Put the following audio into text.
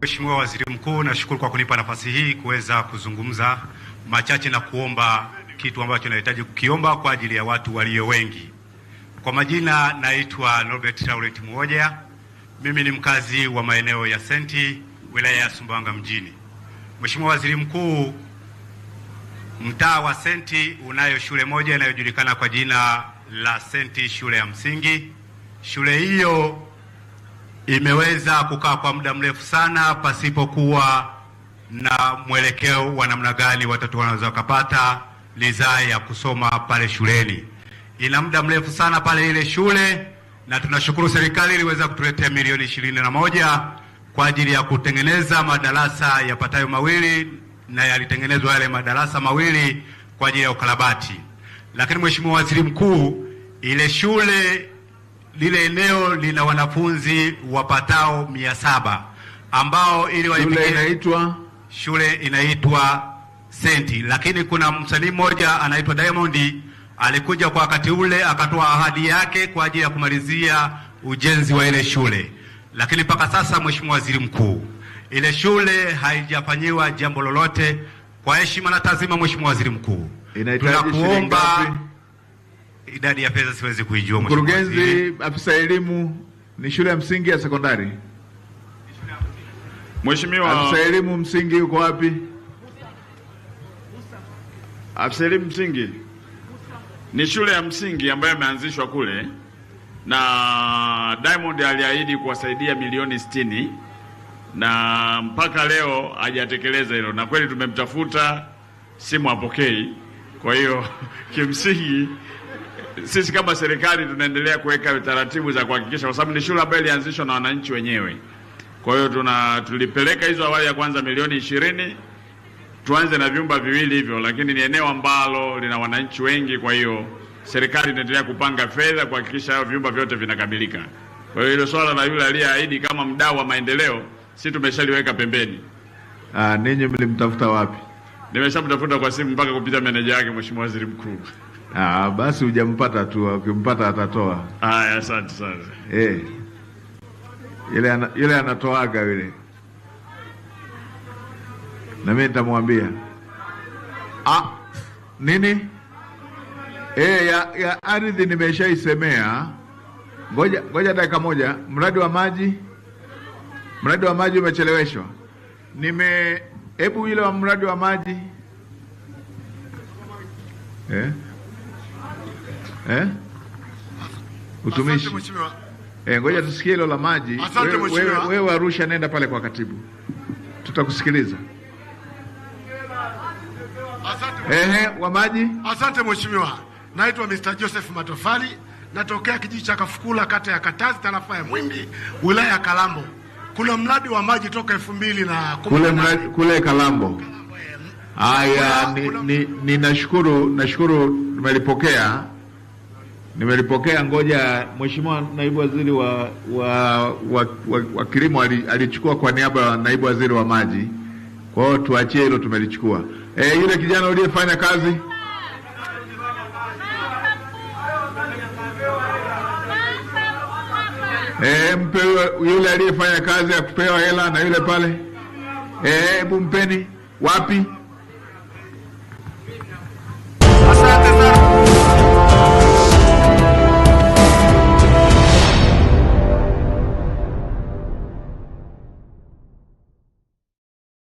Mheshimiwa Waziri Mkuu, nashukuru kwa kunipa nafasi hii kuweza kuzungumza machache na kuomba kitu ambacho nahitaji kukiomba kwa ajili ya watu walio wengi. Kwa majina naitwa Norbert Laurent Mwoja. Mimi ni mkazi wa maeneo ya Senti, wilaya ya Sumbawanga mjini. Mheshimiwa Waziri Mkuu, mtaa wa Senti unayo shule moja inayojulikana kwa jina la Senti shule ya msingi. Shule hiyo imeweza kukaa kwa muda mrefu sana pasipokuwa na mwelekeo wa namna gani watoto wanaweza kupata ridhaa ya kusoma pale shuleni. Ina muda mrefu sana pale ile shule, na tunashukuru serikali iliweza kutuletea milioni 21 kwa ajili ya kutengeneza madarasa yapatayo mawili, na yalitengenezwa yale madarasa mawili kwa ajili ya ukarabati. Lakini Mheshimiwa Waziri Mkuu, ile shule, lile eneo lina wanafunzi wapatao 700 ambao ili waipikie shule inaitwa Senti. Lakini kuna msanii mmoja anaitwa Diamond alikuja kwa wakati ule akatoa ahadi yake kwa ajili ya kumalizia ujenzi wa ile shule. Lakini mpaka sasa Mheshimiwa Waziri Mkuu, ile shule haijafanyiwa jambo lolote. Kwa heshima na taazima, Mheshimiwa Waziri Mkuu, tunakuomba, idadi ya pesa siwezi kuijua. Mkurugenzi, afisa elimu, ni shule ya msingi ya sekondari? Mheshimiwa afisa elimu msingi yuko wapi? Afisa elimu msingi ni shule ya msingi ambayo imeanzishwa kule, na Diamond aliahidi kuwasaidia milioni 60 na mpaka leo hajatekeleza hilo, na kweli tumemtafuta simu hapokei. Kwa hiyo kimsingi sisi kama serikali tunaendelea kuweka taratibu za kuhakikisha, kwa sababu ni shule ambayo ilianzishwa na wananchi wenyewe. Kwa hiyo tulipeleka hizo awali ya kwanza milioni 20, tuanze na vyumba viwili hivyo, lakini ni eneo ambalo lina wananchi wengi. Kwa hiyo serikali inaendelea kupanga fedha kuhakikisha hayo vyumba vyote vinakamilika. Kwa hiyo hilo swala la yule aliyeahidi kama mdau wa maendeleo, sisi tumeshaliweka pembeni. Ninyi mlimtafuta wapi? Nimeshamtafuta kwa simu mpaka kupita meneja yake, Mheshimiwa Waziri Mkuu. Basi hujampata tu, ukimpata atatoa. Asante sana. Yule anatoaga yule, na mimi nitamwambia nini ya ardhi nimeshaisemea. Ngoja dakika moja. Mradi wa maji umecheleweshwa. Hebu ile wa mradi wa maji utumishi. Ngoja tusikie hilo la maji. Wewe Arusha, nenda pale kwa katibu, tutakusikiliza. Wa maji. Asante Mheshimiwa. Naitwa Mr. Joseph Matofali, natokea kijiji cha Kafukula, kata ya Katazi, tarafa ya Mwimbi, wilaya ya Kalambo. Kuna mradi wa maji toka 2010 kule Kalambo. Nashukuru nimelipokea. Ngoja Mheshimiwa Naibu Waziri wa Kilimo alichukua kwa niaba ya Naibu Waziri wa Maji. Kwa hiyo tuachie hilo, tumelichukua. Yule kijana uliyefanya kazi, mpe yule aliyefanya kazi akupewa hela, na yule pale hebu mpeni. Wapi?